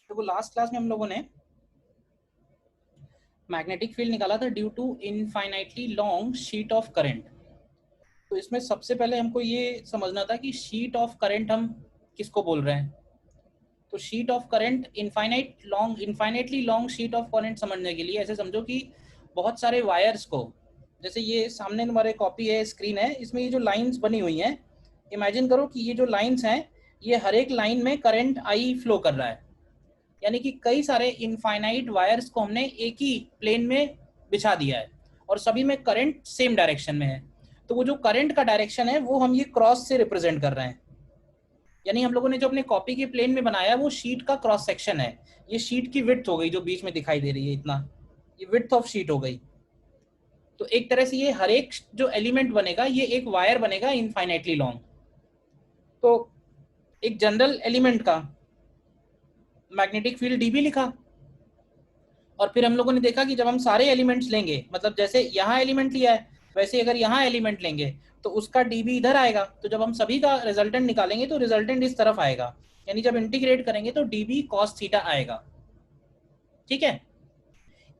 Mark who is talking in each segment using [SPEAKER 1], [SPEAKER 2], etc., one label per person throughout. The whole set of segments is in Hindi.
[SPEAKER 1] तो लास्ट क्लास में हम लोगों ने मैग्नेटिक फील्ड निकाला था due to infinitely long sheet of current. तो इसमें सबसे पहले हमको ये समझना था कि शीट ऑफ करंट हम किसको बोल रहे हैं। तो sheet of current infinitely long sheet of current समझने के लिए ऐसे समझो कि बहुत सारे वायर्स को, जैसे ये सामने तुम्हारे कॉपी है, स्क्रीन है, इसमें ये जो लाइंस बनी हुई हैं, इमेजिन करो कि ये जो लाइंस हैं ये हर एक लाइन में करंट आई फ्लो कर रहा है। यानी कि कई सारे इनफाइनाइट वायर्स को हमने एक ही प्लेन में बिछा दिया है और सभी में करंट सेम डायरेक्शन में है। तो वो जो करंट का डायरेक्शन है वो हम ये क्रॉस से रिप्रेजेंट कर रहे हैं। यानी हम लोगों ने जो अपने कॉपी के प्लेन में बनाया वो शीट का क्रॉस सेक्शन है। ये शीट की विड्थ हो गई जो बीच में दिखाई दे रही है, इतना ये विड्थ ऑफ शीट हो गई। तो एक तरह से ये हर एक जो एलिमेंट बनेगा ये एक वायर बनेगा इनफाइनाइटली लॉन्ग। तो एक जनरल एलिमेंट का मैग्नेटिक फील्ड डीबी लिखा, और फिर हम लोगों ने देखा कि जब हम सारे एलिमेंट्स लेंगे, मतलब जैसे यहाँ एलिमेंट लिया है वैसे अगर यहाँ एलिमेंट लेंगे तो उसका डीबी इधर आएगा। तो जब हम सभी का रिजल्टेंट निकालेंगे तो रिजल्टेंट इस तरफ आएगा, यानी जब इंटीग्रेट करेंगे तो डीबी कॉस थीटा आएगा। ठीक है।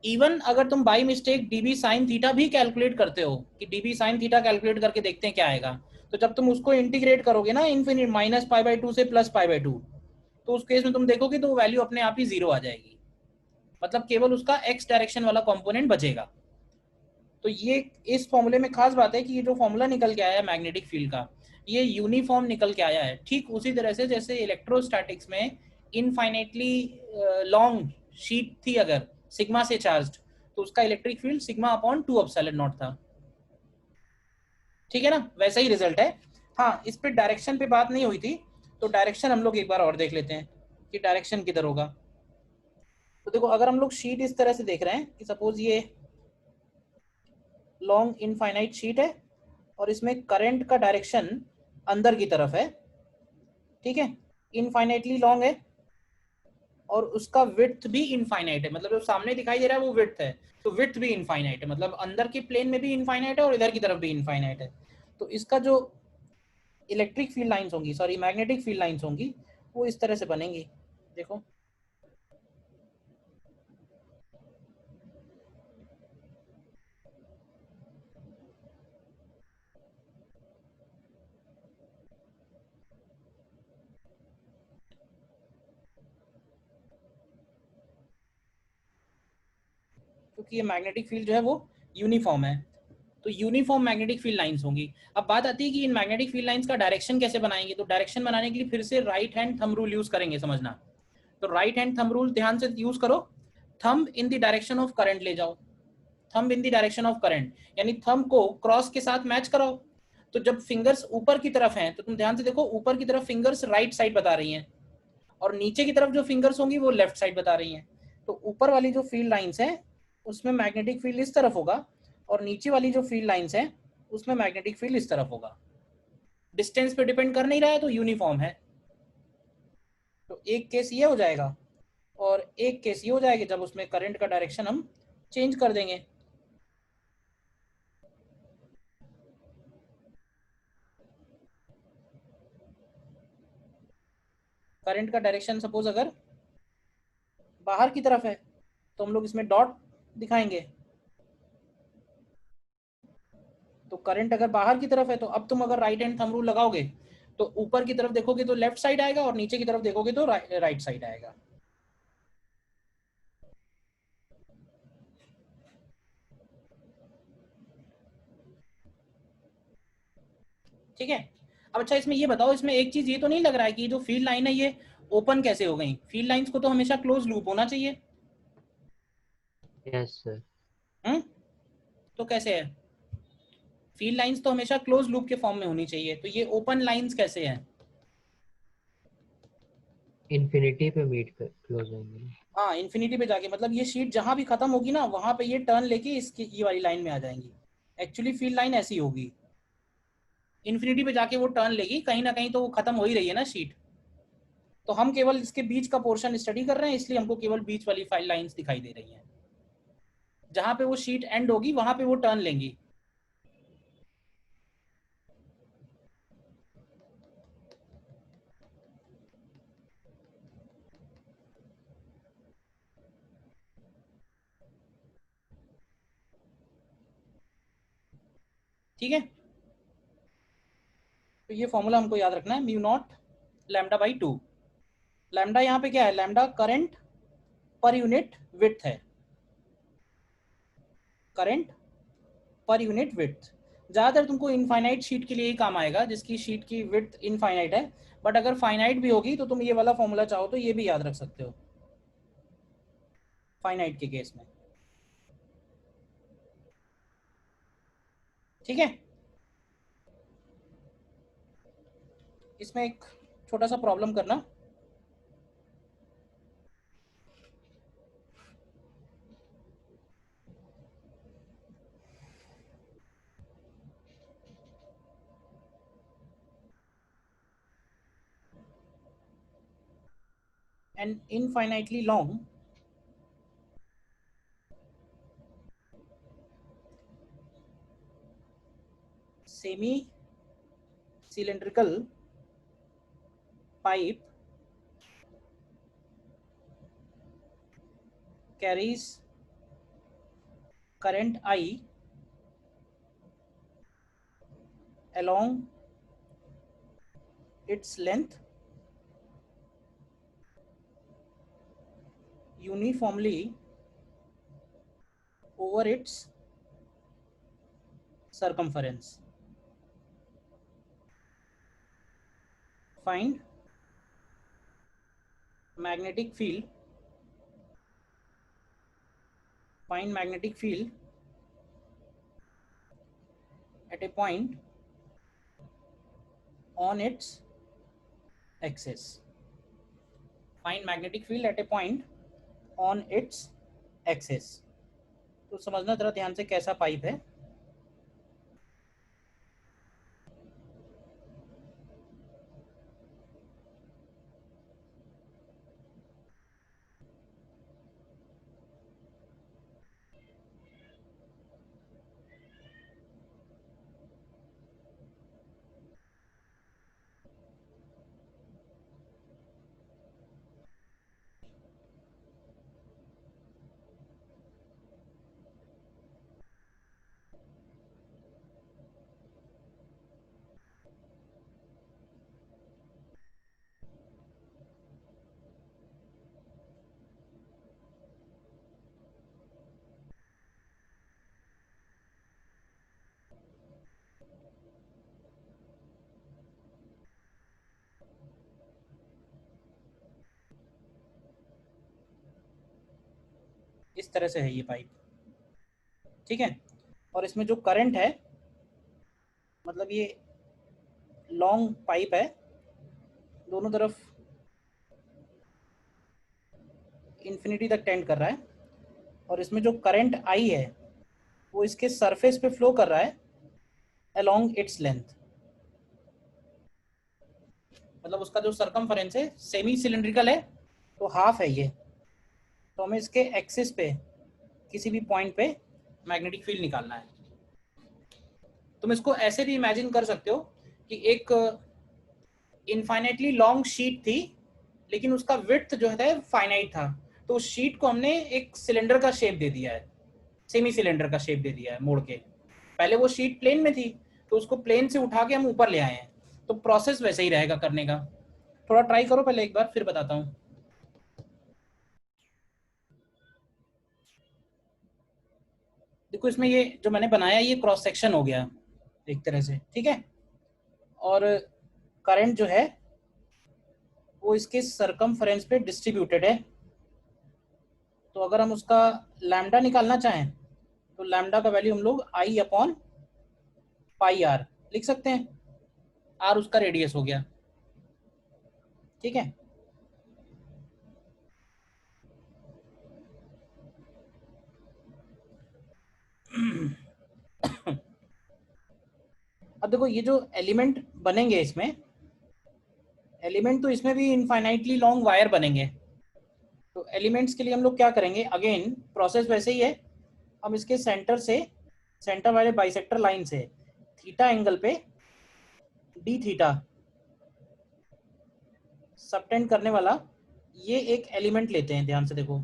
[SPEAKER 1] इवन अगर तुम by mistake dB sine theta भी कैलकुलेट करते हो कि डीबी साइन थीटा कैलकुलेट करके देखते हैं क्या आएगा, तो जब तुम उसको इंटीग्रेट करोगे ना इन्फिनिट -π/2 से +π/2, तो उस केस में तुम देखोगे तो वैल्यू अपने आप ही जीरो आ जाएगी। मतलब केवल उसका एक्स डायरेक्शन वाला कंपोनेंट बचेगा। तो ये इस फॉर्मूले में खास बात है कि ये जो फॉर्मूला निकल के आया है मैग्नेटिक फील्ड का, ये यूनिफॉर्म निकल के आया है। ठीक उसी तरह से जैसे इलेक्ट्रोस्टैटिक्स में इनफाइनाइटली लॉन्ग शीट थी अगर सिग्मा से चार्ज्ड, तो उसका electric field sigma upon 2 epsilon not था। ठीक है ना, वैसा ही रिजल्ट है। हाँ, इस पे डायरेक्शन पे बात नहीं हुई थी, तो डायरेक्शन हम लोग एक बार और देख लेते हैं कि डायरेक्शन किधर होगा। तो देखो, अगर हम लोग शीट इस तरह से देख रहे हैं कि सपोज ये लॉन्ग इनफाइनाइट शीट है और इसमें करंट का डायरेक्शन अंदर की तरफ है। ठीक है, इनफाइनाइटली लॉन्ग है और उसका विड्थ भी इनफाइनाइट है, मतलब जो सामने दिखाई दे रहा है वो विड्थ है, तो विड्थ भी इनफाइनाइट है, मतलब अंदर के प्लेन में भी इनफाइनाइट है और इधर की तरफ भी इनफाइनाइट है। तो इसका जो इलेक्ट्रिक फील्ड लाइंस होंगी, सॉरी मैग्नेटिक फील्ड लाइंस होंगी, वो इस तरह से बनेंगी। देखो, क्योंकि ये मैग्नेटिक फील्ड जो है वो यूनिफॉर्म है, तो यूनिफॉर्म मैग्नेटिक फील्ड लाइंस होंगी। अब बात आती है कि इन मैग्नेटिक फील्ड लाइंस का डायरेक्शन कैसे बनाएंगे। तो डायरेक्शन बनाने के लिए फिर से right hand thumb rule use करेंगे, समझना। तो राइट हैंड थंब रूल ध्यान से यूज करो। Thumb in the direction of current ले जाओ, thumb in the direction of current, यानी थंब को क्रॉस के साथ मैच कराओ। तो जब फिंगर्स ऊपर की तरफ हैं तो तुम ध्यान से देखो, ऊपर की तरफ फिंगर्स राइट साइड बता रही हैं और नीचे की तरफ जो फिंगर्स होंगी वो लेफ्ट साइड बता रही हैं। तो ऊपर वाली जो फील्ड लाइंस है उसमें मैग्नेटिक फील्ड इस तरफ होगा और नीचे वाली जो फील्ड लाइंस है उसमें मैग्नेटिक फील्ड इस तरफ होगा। डिस्टेंस पे डिपेंड कर नहीं रहा है तो यूनिफॉर्म है। तो एक केस ये हो जाएगा और एक केस ये हो जाएगा जब उसमें करंट का डायरेक्शन हम चेंज कर देंगे। करंट का डायरेक्शन सपोज अगर बाहर की तरफ है तो हम लोग इसमें डॉट दिखाएंगे। तो करंट अगर बाहर की तरफ है तो अब तुम अगर राइट हैंड थंब रूल लगाओगे तो ऊपर की तरफ देखोगे तो लेफ्ट साइड आएगा और नीचे की तरफ देखोगे तो राइट साइड आएगा। ठीक है। अब अच्छा, इसमें ये बताओ, इसमें एक चीज ये तो नहीं लग रहा है कि जो फील्ड लाइन है ये ओपन कैसे हो गई। फील्ड लाइंस को तो हमेशा क्लोज लूप होना चाहिए।
[SPEAKER 2] Yes sir.
[SPEAKER 1] तो कैसे है, फील्ड लाइंस तो हमेशा क्लोज लूप के फॉर्म में होनी चाहिए, तो ये ओपन लाइंस कैसे हैं।
[SPEAKER 2] इन्फिनिटी पे मीट कर क्लोज होंगे।
[SPEAKER 1] हाँ, इन्फिनिटी पे जाके, मतलब ये शीट जहां भी खत्म होगी ना वहां पे ये टर्न लेके इसकी ये वाली लाइन में आ जाएंगी। एक्चुअली फील्ड लाइन ऐसी होगी, इन्फिनिटी पे जाके वो टर्न लेगी, कहीं ना कहीं तो वो खत्म हो ही रही है ना शीट। तो हम केवल इसके बीच का पोर्शन स्टडी कर रहे हैं, इसलिए हमको केवल बीच वाली फाइल लाइंस दिखाई दे रही हैं। जहां पे वो शीट एंड होगी वहां पे वो टर्न लेंगी। ठीक है, तो ये फॉर्मूला हमको याद रखना है, mu not lambda by 2। Lambda यहाँ पे क्या है, lambda current per unit width है, करंट पर यूनिट विड्थ। ज़्यादातर तुमको इनफाइनाइट शीट के लिए ही काम आएगा, जिसकी शीट की विड्थ इनफाइनाइट है, बट अगर फाइनाइट भी होगी तो तुम ये वाला फॉर्मूला चाहो तो ये भी याद रख सकते हो फाइनाइट के केस में। ठीक है, इसमें एक छोटा सा प्रॉब्लम करना, an infinitely long semi cylindrical pipe carries current I along its length uniformly over its circumference. Find magnetic field, find magnetic field at a point on its axis. Find magnetic field at a point on its axis. तो समझना जरा ध्यान से कैसा पाइप है। इस तरह से है ये पाइप, ठीक है। और इसमें जो करंट है, मतलब ये लॉन्ग पाइप है, दोनों तरफ इन्फिनिटी तक टेंड कर रहा है, और इसमें जो करंट आई है वो इसके सरफेस पे फ्लो कर रहा है अलोंग इट्स लेंथ। मतलब उसका जो सरकमफेरेंस है सेमी सिलिंड्रिकल है, तो हाफ है ये, तो हमें इसके एक्सिस पे किसी भी पॉइंट पे मैग्नेटिक फील्ड निकालना है। तुम इसको ऐसे भी इमेजिन कर सकते हो कि एक इनफाइनाइटली लॉन्ग शीट थी, लेकिन उसका विड्थ जो है फाइनाइट था, तो उस शीट को हमने एक सिलेंडर का शेप दे दिया है, सेमी सिलेंडर का शेप दे दिया है मोड़ के। पहले वो शीट प्लेन में थी, तो उसको प्लेन से उठा के हम ऊपर ले आए हैं, तो प्रोसेस वैसे ही रहेगा करने का। थोड़ा ट्राई करो पहले एक बार, फिर बताता हूँ। देखो इसमें ये जो मैंने बनाया ये क्रॉस सेक्शन हो गया एक तरह से, ठीक है। और करंट जो है वो इसके सरकमफेरेंस पे डिस्ट्रीब्यूटेड है, तो अगर हम उसका लैम्डा निकालना चाहें तो लैम्डा का वैल्यू हम लोग आई अपॉन पाई आर लिख सकते हैं। आर उसका रेडियस हो गया, ठीक है। अब देखो ये जो एलिमेंट बनेंगे इसमें, एलिमेंट तो इसमें भी इनफाइनाइटली लॉन्ग वायर बनेंगे। तो एलिमेंट्स के लिए हम लोग क्या करेंगे, अगेन प्रोसेस वैसे ही है। हम इसके सेंटर से, सेंटर वाले बाइसेक्टर लाइन से थीटा एंगल पे डी थीटा सबटेंड करने वाला ये एक एलिमेंट लेते हैं, ध्यान से देखो,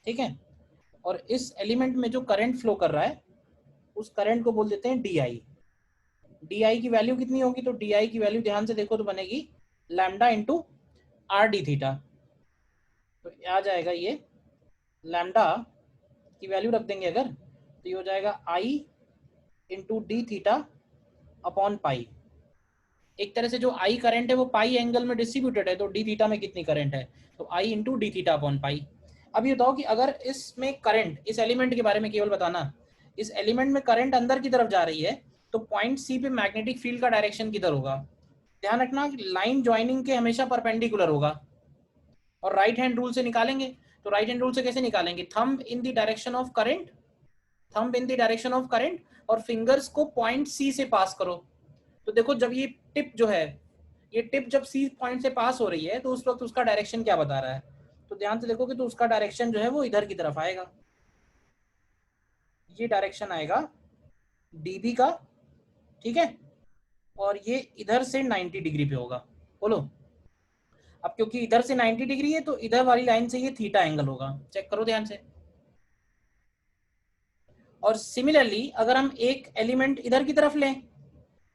[SPEAKER 1] ठीक है। और इस एलिमेंट में जो करंट फ्लो कर रहा है उस करंट को बोल देते हैं डी आई। डी आई की वैल्यू कितनी होगी? तो डी आई की वैल्यू ध्यान से देखो तो बनेगी lambda into R D theta. तो आ जाएगा ये लैम्डा की वैल्यू रख देंगे अगर, तो ये हो जाएगा I into d theta upon pi. एक तरह से जो आई करंट है वो पाई एंगल में डिस्ट्रीब्यूटेड है, तो डी थीटा में कितनी करंट है? तो I into d theta upon pi. अब ये बताओ कि अगर इसमें करंट, इस एलिमेंट के बारे में केवल बताना, इस एलिमेंट में करंट अंदर की तरफ जा रही है तो पॉइंट सी पे मैग्नेटिक फील्ड का डायरेक्शन किधर होगा? ध्यान रखना कि लाइन ज्वाइनिंग के हमेशा परपेंडिकुलर होगा। और राइट हैंड रूल से निकालेंगे, तो राइट हैंड रूल से कैसे निकालेंगे? Thumb in the direction of current, thumb in the direction of current, और फिंगर्स को पॉइंट सी से पास करो। तो देखो जब ये टिप जो है, ये टिप जब सी पॉइंट से पास हो रही है तो उस वक्त उसका डायरेक्शन क्या बता रहा है? तो ध्यान से देखोगे तो उसका डायरेक्शन जो है वो इधर की तरफ आएगा, ये डायरेक्शन आएगा डीबी का, ठीक है, और ये इधर से 90 डिग्री पे होगा। बोलो, अब क्योंकि इधर से 90 डिग्री है तो इधर वाली लाइन से ये थीटा एंगल होगा। चेक करो ध्यान से। और सिमिलरली अगर हम एक एलिमेंट इधर की तरफ लें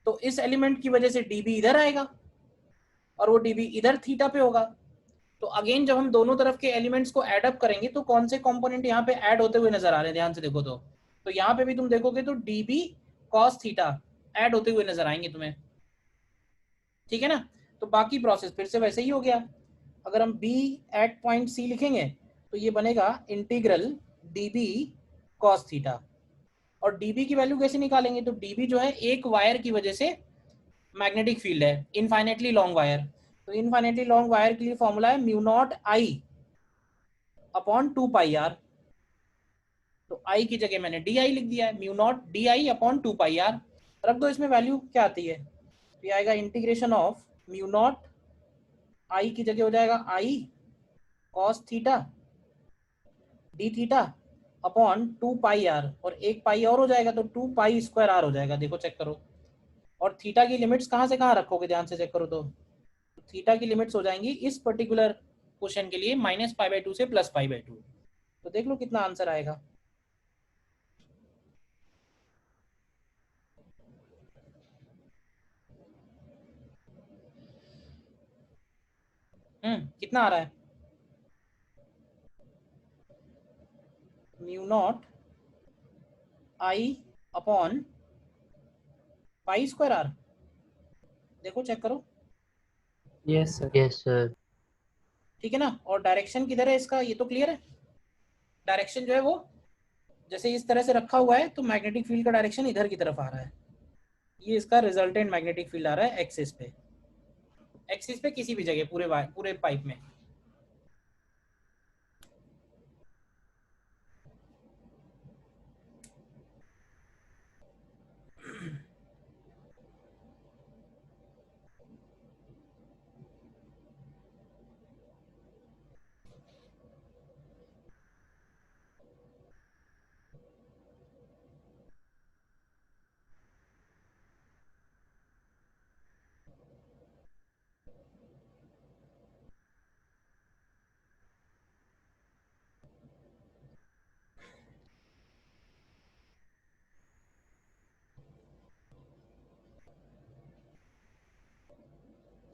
[SPEAKER 1] तो इस एलिमेंट की वजह से डीबी इधर आएगा और वो डीबी इधर थीटा पे होगा। तो अगेन जब हम दोनों तरफ के एलिमेंट्स को ऐड अप करेंगे तो कौन से कंपोनेंट यहाँ पे ऐड होते हुए नजर आ रहे हैं? ध्यान से देखो तो यहाँ पे भी तुम देखोगे तो डीबी कॉस थीटा ऐड होते हुए नजर आएंगे तुम्हें, ठीक है ना। तो बाकी प्रोसेस फिर से वैसे ही हो गया। अगर हम बी एट पॉइंट सी लिखेंगे तो ये बनेगा इंटीग्रल डीबी कॉस थीटा। और डीबी की वैल्यू कैसे निकालेंगे? तो डीबी जो है एक वायर की वजह से मैग्नेटिक फील्ड है, इनफाइनेटली लॉन्ग वायर। तो इनफाइनेटली लॉन्ग वायर के लिए फॉर्मूला है mu naught I upon 2 pi R. तो आई की जगह मैंने डी आई लिख दिया है, mu naught D I upon 2 pi R. रख दो इसमें वैल्यू क्या आती है, तो ये आएगा integration of mu naught, I की जगह हो जाएगा I cos theta D theta upon 2 pi r, और एक पाई और हो जाएगा तो 2 पाई स्क्वायर आर हो जाएगा। देखो चेक करो। और थीटा की लिमिट्स कहाँ से कहाँ रखोगे? ध्यान से चेक करो तो थीटा की लिमिट्स हो जाएंगी इस पर्टिकुलर क्वेश्चन के लिए -π/2 से +π/2। तो देख लो कितना आंसर आएगा। कितना आ रहा है? Mu naught I upon pi square R. देखो चेक करो।
[SPEAKER 2] Yes sir, yes sir.
[SPEAKER 1] ठीक है ना। और डायरेक्शन किधर है इसका, ये तो क्लियर है। डायरेक्शन जो है वो जैसे इस तरह से रखा हुआ है तो मैग्नेटिक फील्ड का डायरेक्शन इधर की तरफ आ रहा है। ये इसका रिजल्टेंट मैग्नेटिक फील्ड आ रहा है एक्सिस पे, एक्सिस पे किसी भी जगह पूरे पाइप में।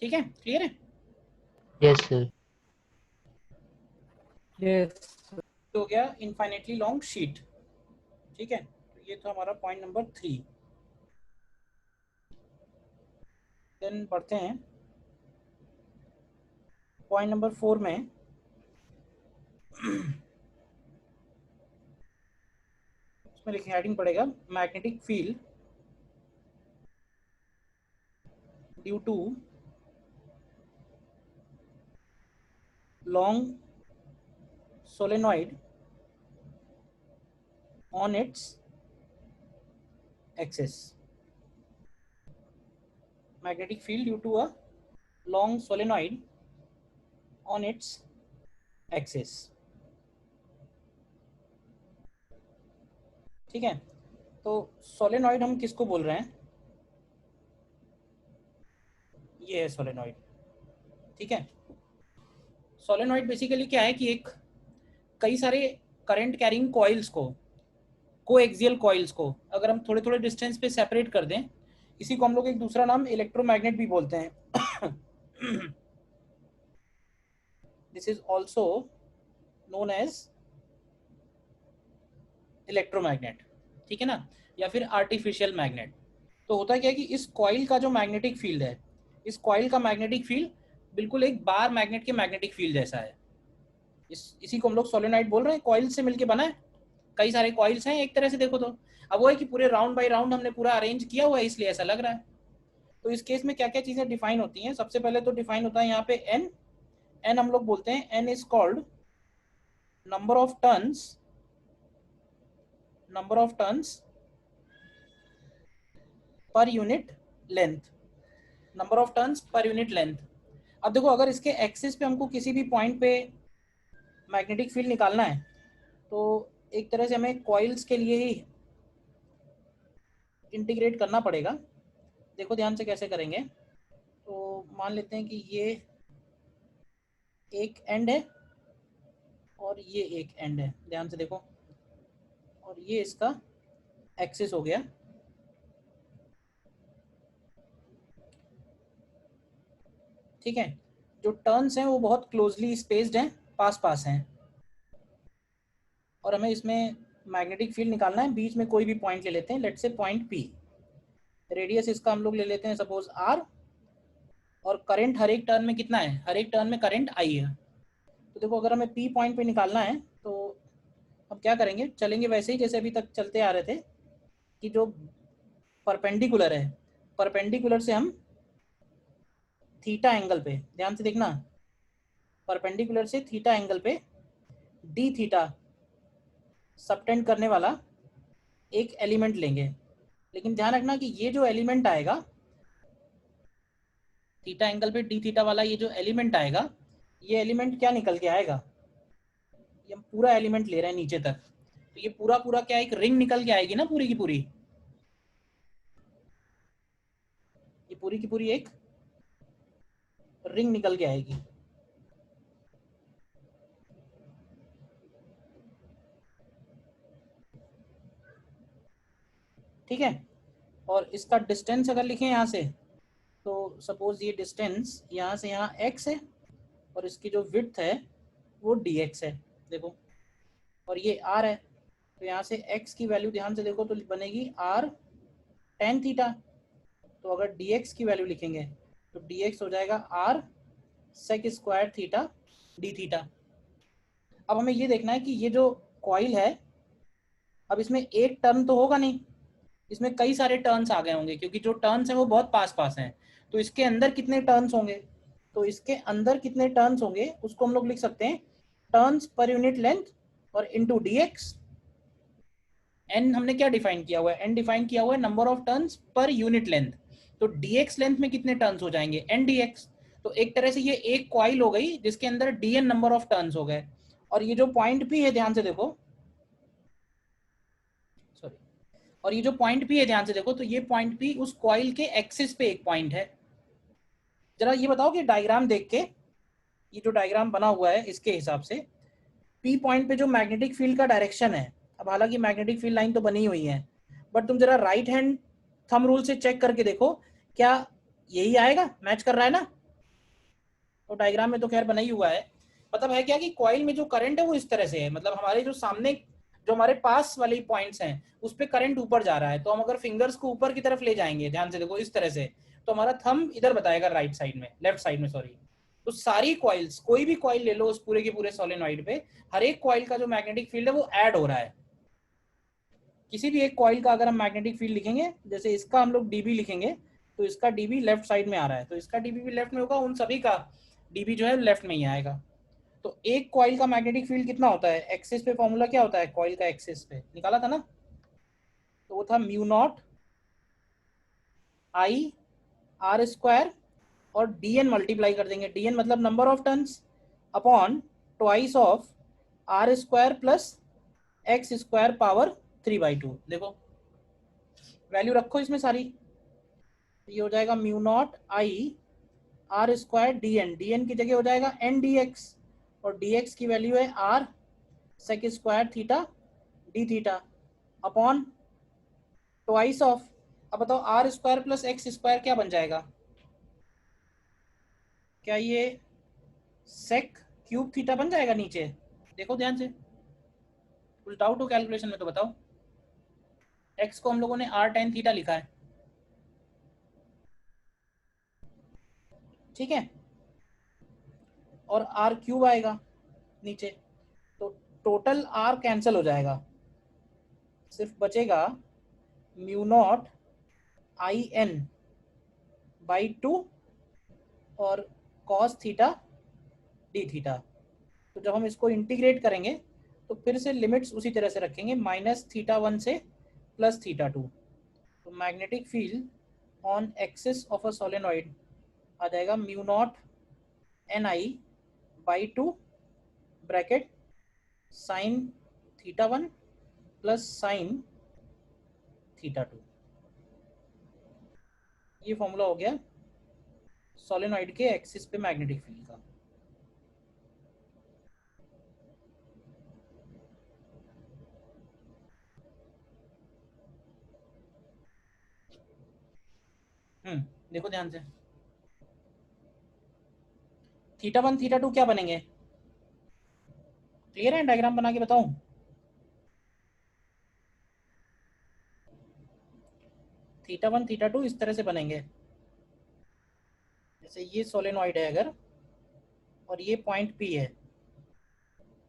[SPEAKER 1] ठीक है, क्लियर है।
[SPEAKER 2] Yes sir.
[SPEAKER 3] यस
[SPEAKER 1] हो गया इनफाइनेटली लॉन्ग शीट। ठीक है, तो ये तो हमारा पॉइंट नंबर 3। देन बढ़ते हैं पॉइंट नंबर 4 में। इसमें लिखे हेडिंग पड़ेगा magnetic field due to long solenoid on its axis. Magnetic field due to a long solenoid on its axis. ठीक है, तो सोलेनॉइड हम किसको बोल रहे हैं? ये है सोलेनॉइड। ठीक है, सोलेनॉइड बेसिकली क्या है कि एक कई सारे करंट कैरिंग कॉइल्स को कोएक्सियल कॉइल्स को अगर हम थोड़े थोड़े डिस्टेंस पे सेपरेट कर दें, इसी को हम लोग एक दूसरा नाम इलेक्ट्रोमैग्नेट भी बोलते हैं। This is also known as electromagnet, ठीक है ना, या फिर आर्टिफिशियल मैग्नेट। तो होता क्या है कि इस कॉइल का जो मैग्नेटिक फील्ड है, इस कॉइल का मैग्नेटिक फील्ड बिल्कुल एक बार मैग्नेट के मैग्नेटिक फील्ड जैसा है। इसी को हम लोग सोलेनॉइड बोल रहे हैं, कॉइल से मिलके बना है, कई सारे कॉइल्स हैं एक तरह से देखो तो। अब वो है कि पूरे राउंड बाय राउंड हमने पूरा अरेंज किया हुआ है, इसलिए ऐसा लग रहा है। तो इस केस में क्या क्या चीजें डिफाइन होती हैं, सबसे पहले तो डिफाइन होता है यहाँ पे एन। एन हम लोग बोलते हैं, N is called number of turns, number of turns per unit length, number of turns per unit length. अब देखो अगर इसके एक्सिस पे हमको किसी भी पॉइंट पे मैग्नेटिक फील्ड निकालना है, तो एक तरह से हमें कॉइल्स के लिए ही इंटीग्रेट करना पड़ेगा। देखो ध्यान से कैसे करेंगे। तो मान लेते हैं कि ये एक एंड है और ये एक एंड है, ध्यान से देखो, और ये इसका एक्सिस हो गया। ठीक है, जो टर्न्स हैं वो बहुत क्लोजली स्पेस्ड हैं, पास पास हैं, और हमें इसमें मैग्नेटिक फील्ड निकालना है। बीच में कोई भी पॉइंट ले लेते हैं, let's say point P. Radius इसका हम लोग ले लेते हैं सपोज आर, और करंट हर एक टर्न में कितना है, हर एक टर्न में करंट आई है। तो देखो अगर हमें पी पॉइंट पे निकालना है तो अब क्या करेंगे, चलेंगे वैसे ही जैसे अभी तक चलते आ रहे थे, कि जो परपेंडिकुलर है, परपेंडिकुलर से हम थीटा एंगल पे, ध्यान से देखना, परपेंडिकुलर से थीटा एंगल पे डी थीटा सबटेंड करने वाला एक एलिमेंट लेंगे। लेकिन ध्यान रखना कि ये जो एलिमेंट आएगा थीटा एंगल पे डी थीटा वाला, ये जो एलिमेंट आएगा, ये एलिमेंट क्या निकल के आएगा, ये हम पूरा एलिमेंट ले रहे हैं नीचे तक, तो ये पूरा पूरा क्या एक रिंग निकल के आएगी ना, पूरी की पूरी, ये पूरी की पूरी एक रिंग निकल के आएगी। ठीक है, और इसका डिस्टेंस अगर लिखें यहाँ से, तो सपोज ये डिस्टेंस यहाँ से यहाँ x है, और इसकी जो विड्थ है वो dx है, देखो, और ये r है। तो यहाँ से x की वैल्यू ध्यान से देखो तो बनेगी r tan थीटा। तो अगर dx की वैल्यू लिखेंगे तो dx हो जाएगा r sec square theta d theta. अब हमें ये देखना है कि ये जो कॉइल है, अब इसमें एक टर्न तो होगा नहीं, इसमें कई सारे टर्न्स आ गए होंगे, क्योंकि जो टर्न्स हैं वो बहुत पास पास हैं। तो इसके अंदर कितने टर्न्स होंगे, तो इसके अंदर कितने टर्न्स होंगे उसको हम लोग लिख सकते हैं टर्न्स पर यूनिट लेंथ और इनटू dx। एन हमने क्या डिफाइन किया हुआ है, एन डिफाइन किया हुआ है number of turns per unit length. तो dx लेंथ में कितने टर्न्स हो जाएंगे, एन dx। तो एक तरह से ये एक कॉइल हो गई जिसके अंदर dn नंबर ऑफ टर्न्स हो गए। और ये जो पॉइंट P है ध्यान से देखो, सॉरी, और ये जो पॉइंट P है ध्यान से देखो, तो ये पॉइंट P उस कॉइल के एक्सिस पे एक पॉइंट है। जरा ये बताओ कि डायग्राम देख के, ये जो डायग्राम बना हुआ है इसके हिसाब से P पॉइंट पे जो मैग्नेटिक फील्ड का डायरेक्शन है, अब हालांकि मैग्नेटिक फील्ड लाइन तो बनी हुई है, बट तुम जरा राइट हैंड थंब रूल से चेक करके देखो क्या यही आएगा, मैच कर रहा है ना। तो डायग्राम में तो खैर बना ही हुआ है। मतलब है क्या कि कॉइल में जो करंट है वो इस तरह से है, मतलब हमारे जो सामने जो हमारे पास वाले पॉइंट्स हैं उस पर करंट ऊपर जा रहा है। तो हम अगर फिंगर्स को ऊपर की तरफ ले जाएंगे, ध्यान से देखो इस तरह से, तो हमारा थंब इधर बताएगा राइट साइड में, लेफ्ट साइड में सॉरी। तो सारी कॉइल्स, कोई भी कॉइल ले लो उस पूरे के पूरे सोलेनॉइड पे, हर एक कॉइल का जो मैग्नेटिक फील्ड है वो ऐड हो रहा है। किसी भी एक कॉइल का अगर हम मैग्नेटिक फील्ड लिखेंगे, जैसे इसका हम लोग डीबी लिखेंगे, तो इसका डीबी लेफ्ट साइड में आ रहा है, तो इसका डीबी भी लेफ्ट में होगा, उन सभी का डीबी जो है लेफ्ट में ही आएगा। तो एक कॉइल का मैग्नेटिक फील्ड कितना होता है, एक्सिस पे फॉर्मूला क्या होता है कॉइल का, एक्सिस पे निकाला था ना, तो वो था mu naught I R square और डी एन मल्टीप्लाई कर देंगे, डी एन मतलब number of turns, upon twice of R square plus X square power 3/2। देखो वैल्यू रखो इसमें सारी, ये हो जाएगा mu naught I R square D N, D N की जगह हो जाएगा एन डी एक्स, और डी एक्स की वैल्यू है R sec square theta D theta. Upon twice of, अब बताओ R square plus X square क्या बन जाएगा? क्या ये सेक क्यूब थीटा बन जाएगा नीचे? देखो ध्यान से, कुछ डाउट हो कैलकुलेशन में तो बताओ। एक्स को हम लोगों ने आर टेन थीटा लिखा है, ठीक है, और आर क्यूब आएगा नीचे, तो टोटल आर कैंसिल हो जाएगा, सिर्फ बचेगा mu naught I N by 2 और कॉस थीटा डी थीटा। तो जब हम इसको इंटीग्रेट करेंगे तो फिर से लिमिट्स उसी तरह से रखेंगे, माइनस थीटा 1 से प्लस थीटा 2। तो magnetic field on axis of a solenoid आ जाएगा mu naught n I by 2 bracket sine theta 1 plus sine theta 2। ये फॉर्मूला हो गया सोलेनॉइड के एक्सिस पे मैग्नेटिक फील्ड का। देखो ध्यान से, थीटा 1 थीटा 2 क्या बनेंगे? क्लियर है? डायग्राम बना के बताऊं? थीटा 1 थीटा 2 इस तरह से बनेंगे, जैसे ये सोलेनॉइड है अगर, और ये पॉइंट पी है,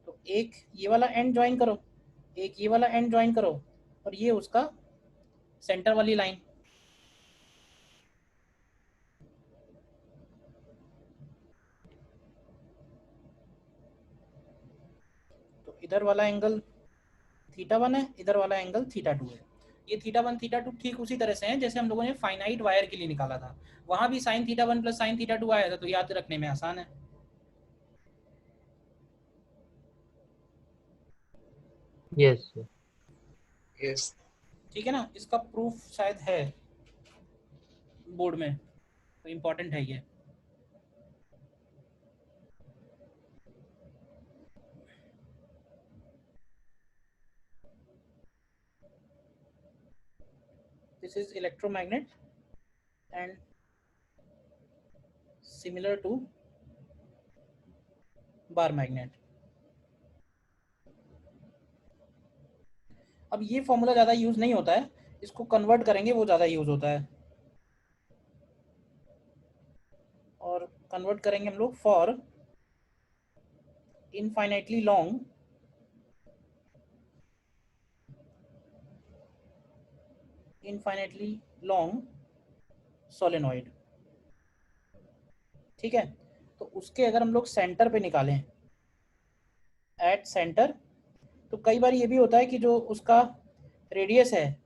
[SPEAKER 1] तो एक ये वाला एंड ज्वाइन करो, एक ये वाला एंड ज्वाइन करो, और ये उसका सेंटर वाली लाइन। तो इधर वाला एंगल थीटा 1 है, इधर वाला एंगल थीटा 2 है। ये थीटा 1 थीटा 2 ठीक उसी तरह से है जैसे हम लोगों ने फाइनाइट वायर के लिए निकाला था, वहां भी sign theta 1 plus sine theta 2 आया था, तो याद रखने में आसान है।
[SPEAKER 2] Yes, sir.
[SPEAKER 3] Yes.
[SPEAKER 1] ठीक है ना? इसका प्रूफ शायद है बोर्ड में, तो इम्पोर्टेंट है ये। This is electromagnet and similar to bar magnet. अब ये फॉर्मूला ज़्यादा यूज़ नहीं होता है, इसको कन्वर्ट करेंगे वो ज़्यादा यूज़ होता है, और कन्वर्ट करेंगे हम लोग फॉर इनफाइनाइटली लॉन्ग सोलेनॉइड। ठीक है, तो उसके अगर हम लोग सेंटर पे निकालें एट सेंटर, तो कई बार ये भी होता है कि जो उसका रेडियस है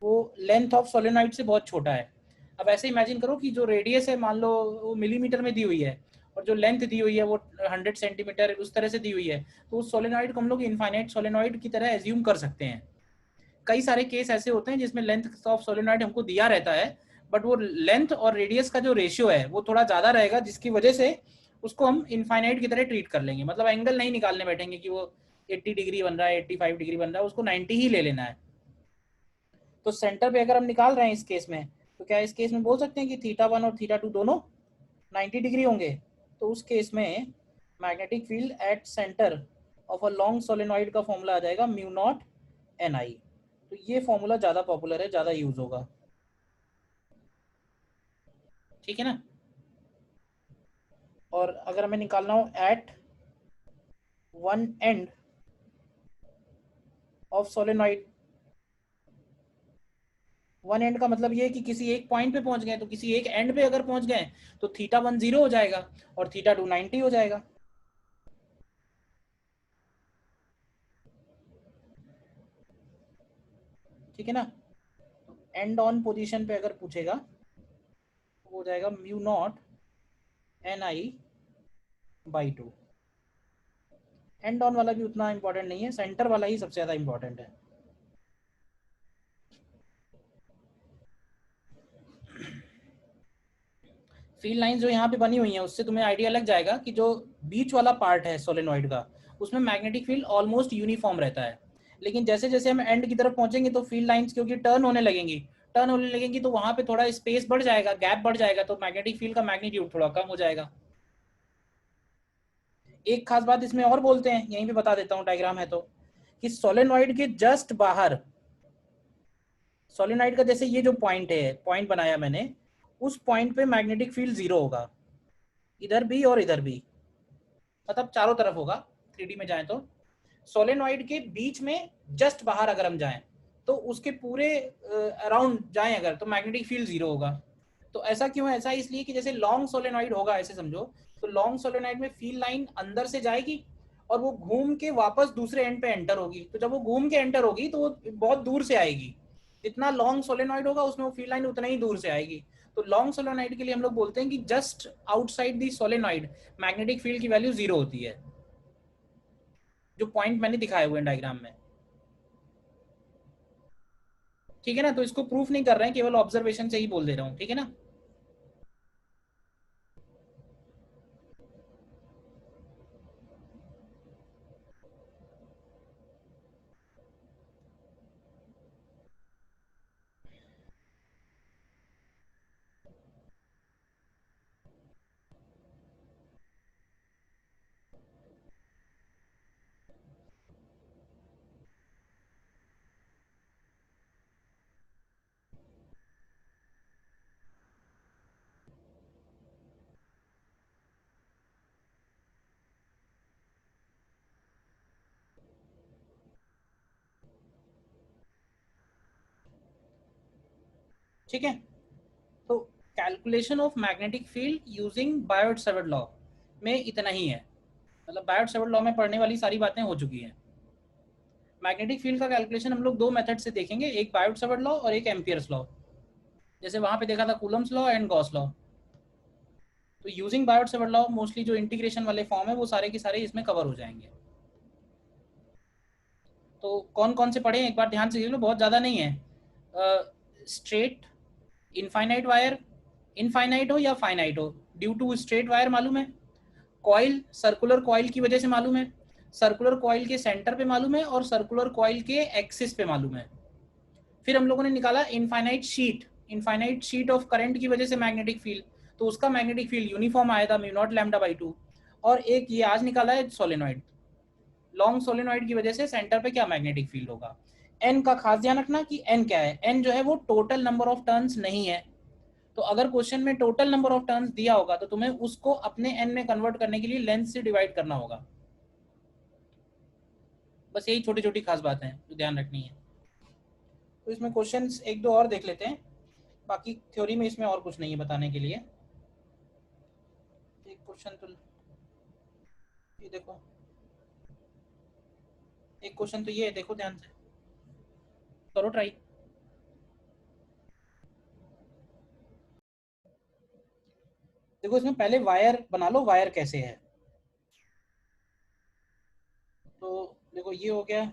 [SPEAKER 1] वो लेंथ ऑफ सोलेनॉइड से बहुत छोटा है। अब ऐसे इमेजिन करो कि जो रेडियस है मान लो वो मिलीमीटर में दी हुई है, और जो लेंथ दी हुई है वो 100 सेंटीमीटर उस तरह से दी हुई है, तो उस सोलेनॉइड को हम लोग इनफाइनाइट सोलेनॉइड की तरह एज्यूम कर सकते हैं। कई सारे केस ऐसे होते हैं जिसमें लेंथ ऑफ सोलेनॉइड हमको दिया रहता है, बट वो लेंथ और रेडियस का जो रेशियो है वो थोड़ा ज़्यादा रहेगा, जिसकी वजह से उसको हम इनफाइनाइट की तरह ट्रीट कर लेंगे। मतलब एंगल नहीं निकालने बैठेंगे कि वो 80 डिग्री बन रहा है 85 डिग्री बन रहा है, उसको 90 ही ले लेना है। तो सेंटर पे अगर हम निकाल रहे हैं इस केस में, तो क्या इस केस में बोल सकते हैं कि थीटा 1 और थीटा 2 दोनों 90 डिग्री होंगे? तो उस केस में magnetic field at centre of a long solenoid का फॉर्मूला आ जाएगा म्यू नॉट एन आई। तो ये फॉर्मूला ज़्यादा पॉपुलर है, ज़्यादा यूज होगा। ठीक है ना? और अगर हमें निकालना हो at one end of solenoid, one end का मतलब ये है कि किसी एक पॉइंट पे पहुंच गए, तो किसी एक एंड पे अगर पहुंच गए तो थीटा 1 0 हो जाएगा और थीटा 2 90 हो जाएगा। ठीक है ना? एंड ऑन पोजीशन पे अगर पूछेगा तो हो जाएगा mu naught n I by 2। And on वाला भी उतना इंपॉर्टेंट नहीं है, सेंटर वाला ही सबसे ज़्यादा इंपॉर्टेंट है। फील्ड लाइन जो यहाँ पे बनी हुई है उससे तुम्हें आइडिया लग जाएगा कि जो बीच वाला पार्ट है सोलेनॉइड का, उसमें मैग्नेटिक फील्ड ऑलमोस्ट यूनिफॉर्म रहता है, लेकिन जैसे जैसे हम एंड की तरफ पहुंचेंगे तो फील्ड लाइंस क्योंकि टर्न होने लगेंगी तो वहां पे थोड़ा स्पेस बढ़ जाएगा, गैप बढ़ जाएगा, तो मैग्नेटिक फील्ड का मैग्नीट्यूड थोड़ा कम हो जाएगा। एक खास बात इसमें और बोलते हैं, यहीं पे बता देता हूँ, डायग्राम है तो, कि सोलेनॉइड के जस्ट बाहर, सोलेनॉइड का जैसे ये जो पॉइंट है, पॉइंट बनाया मैंने, उस पॉइंट पे मैग्नेटिक फील्ड 0 होगा, इधर भी और इधर भी, मतलब चारों तरफ होगा 3D में जाएं तो। सोलेनॉइड के बीच में जस्ट बाहर अगर हम जाएं तो उसके पूरे अराउंड जाएं अगर, तो मैग्नेटिक फील्ड 0 होगा। तो ऐसा क्यों है? ऐसा इसलिए कि जैसे लॉन्ग सोलेनॉइड होगा, ऐसे समझो, तो लॉन्ग सोलेनॉइड में फील्ड लाइन अंदर से जाएगी और वो घूम के वापस दूसरे एंड पे एंटर होगी। तो जब वो घूम के एंटर होगी तो वो बहुत दूर से आएगी, जितना लॉन्ग सोलेनॉइड होगा उसमें वो फील्ड लाइन उतना ही दूर से आएगी। तो लॉन्ग सोलेनॉइड के लिए हम लोग बोलते हैं कि just outside the solenoid magnetic field की वैल्यू 0 होती है, जो पॉइंट मैंने दिखाए हुए हैं डायग्राम में। ठीक है ना? तो इसको प्रूफ नहीं कर रहे हैं, केवल ऑब्जर्वेशन से ही बोल दे रहा हूँ, ठीक है ना? ठीक है, तो calculation of magnetic field using Biot Savart law में इतना ही है। मतलब बायोट सावर्ट लॉ में पढ़ने वाली सारी बातें हो चुकी हैं। मैग्नेटिक फील्ड का कैलकुलेशन हम लोग दो मेथड से देखेंगे, एक बायोट सावर्ट लॉ और एक एम्पियर्स लॉ। जैसे वहां पे देखा था Coulomb's law and Gauss law. तो using Biot Savart law mostly जो इंटीग्रेशन वाले फॉर्म है वो सारे के सारे इसमें कवर हो जाएंगे। तो कौन कौन से पढ़े एक बार ध्यान से देख लो, बहुत ज़्यादा नहीं है। स्ट्रेट, इनफाइनाइट वायर, इनफाइनाइट हो या फाइनाइट हो, ड्यू टू स्ट्रेट वायर मालूम है, कॉइल सर्कुलर कॉइल की वजह से मालूम है, सर्कुलर कॉइल के सेंटर पे मालूम है और सर्कुलर कॉइल के एक्सिस पे मालूम है। फिर हम लोगों ने निकाला इनफाइनाइट शीट ऑफ करंट की वजह से मैग्नेटिक फील्ड, तो उसका मैग्नेटिक फील्ड यूनिफॉर्म आया था म्यू नॉट लैम्डा बाई 2। और एक ये आज निकाला है सोलेनॉइड, लॉन्ग सोलेनॉइड की वजह से सेंटर पे क्या मैग्नेटिक फील्ड होगा। एन का खास ध्यान रखना कि एन क्या है, एन जो है वो टोटल नंबर ऑफ टर्न्स नहीं है। तो अगर क्वेश्चन में टोटल नंबर ऑफ टर्न्स दिया होगा तो तुम्हें उसको अपने एन में कन्वर्ट करने के लिए लेंथ से डिवाइड करना होगा। बस यही छोटी छोटी खास बातें हैं जो ध्यान रखनी है। तो इसमें क्वेश्चंस एक दो और देख लेते हैं, बाकी थ्योरी में इसमें और कुछ नहीं है बताने के लिए। एक क्वेश्चन तो ये देखो, एक क्वेश्चन तो ये है, देखो ध्यान से, करो ट्राई। देखो इसमें पहले वायर बना लो, वायर कैसे है। तो देखो ये हो गया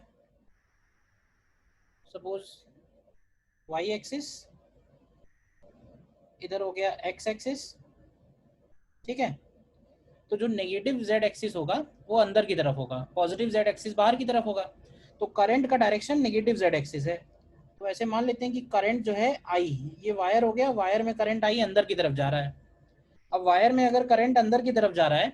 [SPEAKER 1] सपोज वाई एक्सिस, इधर हो गया एक्स एक्सिस, ठीक है। तो जो नेगेटिव जेड एक्सिस होगा वो अंदर की तरफ होगा, पॉजिटिव जेड एक्सिस बाहर की तरफ होगा। तो करंट का डायरेक्शन नेगेटिव जेड एक्सिस है। तो ऐसे मान लेते हैं कि करंट जो है आई, ये वायर हो गया, वायर में करंट आई अंदर की तरफ जा रहा है। अब वायर में अगर करंट अंदर की तरफ जा रहा है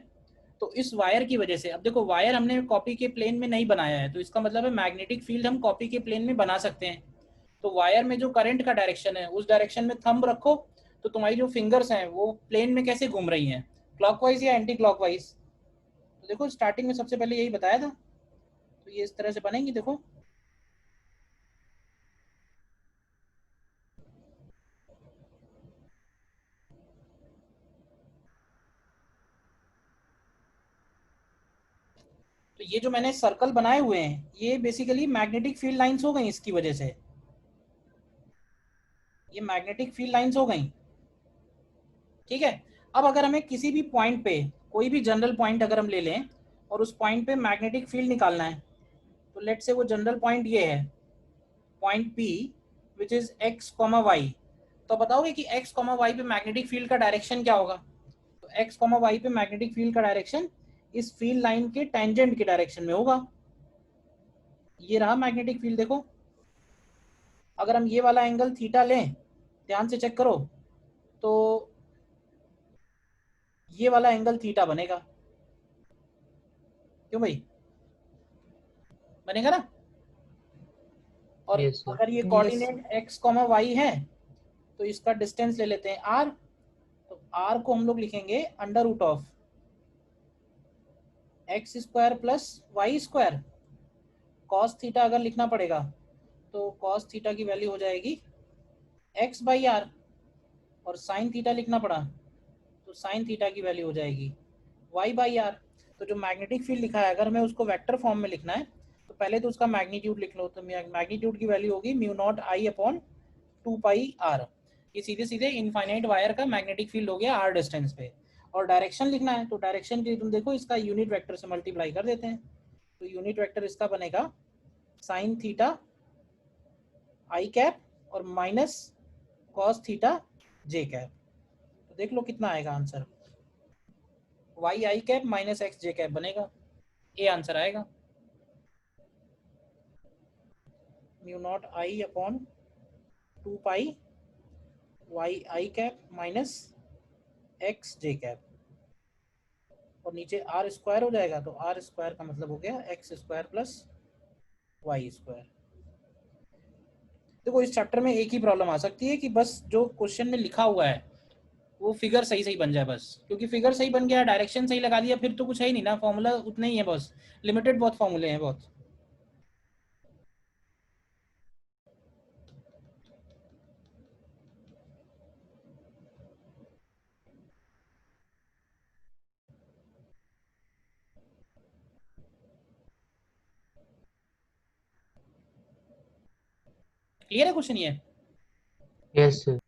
[SPEAKER 1] तो इस वायर की वजह से, अब देखो वायर हमने कॉपी के प्लेन में नहीं बनाया है, तो इसका मतलब है मैग्नेटिक फील्ड हम कॉपी के प्लेन में बना सकते हैं। तो वायर में जो करंट का डायरेक्शन है उस डायरेक्शन में थंब रखो, तो तुम्हारी जो फिंगर्स हैं वो प्लेन में कैसे घूम रही हैं, क्लॉकवाइज या एंटी क्लॉकवाइज। तो देखो स्टार्टिंग में सबसे पहले यही बताया था, तो ये इस तरह से बनेंगी देखो। तो ये जो मैंने सर्कल बनाए हुए हैं ये बेसिकली मैग्नेटिक फील्ड लाइंस हो गई, इसकी वजह से ये मैग्नेटिक फील्ड लाइंस हो गई, ठीक है। अब अगर हमें किसी भी पॉइंट पे, कोई भी जनरल पॉइंट अगर हम ले लें और उस पॉइंट पे मैग्नेटिक फील्ड निकालना है, तो लेट से वो जनरल पॉइंट ये है point P which is x comma Y. तो बताओगे कि x कॉमा वाई पे मैग्नेटिक फील्ड का डायरेक्शन क्या होगा। तो x कॉमा वाई पे मैग्नेटिक फील्ड का डायरेक्शन इस फील्ड लाइन के टेंजेंट के डायरेक्शन में होगा। ये रहा मैग्नेटिक फील्ड। देखो अगर हम ये वाला एंगल थीटा लें, ध्यान से चेक करो, तो ये वाला एंगल थीटा बनेगा। क्यों भाई, बनेगा ना। और
[SPEAKER 2] Yes, sir.
[SPEAKER 1] अगर ये
[SPEAKER 3] यस
[SPEAKER 1] कोऑर्डिनेट x, y है, तो इसका डिस्टेंस ले लेते हैं r। तो r को हम लोग लिखेंगे under root of X square plus Y square. Cos theta अगर लिखना पड़ेगा तो कॉस थीटा की वैल्यू हो जाएगी x बाई आर, और साइन थीटा लिखना पड़ा तो साइन थीटा की वैल्यू हो जाएगी y बाई आर। तो जो मैग्नेटिक फील्ड लिखा है, अगर हमें उसको वेक्टर फॉर्म में लिखना है तो पहले तो उसका मैग्नीट्यूड लिख लो। तो मैग्नीट्यूड की वैल्यू होगी mu naught I upon 2 pi R. ये सीधे सीधे इनफाइनाइट वायर का मैग्नेटिक फील्ड हो गया आर डिस्टेंस पे। और डायरेक्शन लिखना है तो डायरेक्शन के लिए तुम देखो इसका यूनिट वेक्टर से मल्टीप्लाई कर देते हैं। तो यूनिट वेक्टर इसका बनेगा साइन थीटा आई कैप और माइनस कॉस थीटा जे कैप। तो देख लो कितना आएगा आंसर, वाई आई कैप माइनस एक्स जे कैप बनेगा। ये आंसर आएगा mu naught I upon 2 pi Y I cap minus x J cap, और नीचे आर स्क्वायर हो जाएगा। तो आर स्क्वायर का मतलब हो गया X square plus Y square. देखो इस चैप्टर में एक ही प्रॉब्लम आ सकती है कि बस जो क्वेश्चन में लिखा हुआ है वो फिगर सही सही बन जाए बस। क्योंकि फिगर सही बन गया, डायरेक्शन सही लगा दिया, फिर तो कुछ है ही नहीं ना, फॉर्मूला उतने ही है बस, लिमिटेड बहुत फॉर्मूले हैं बहुत। क्लियर है क्वेश्चन ये?
[SPEAKER 2] Yes, sir.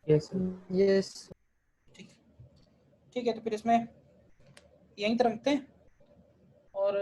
[SPEAKER 3] यस यस
[SPEAKER 1] ठीक, ठीक है, तो फिर इसमें यहीं तक रखते हैं और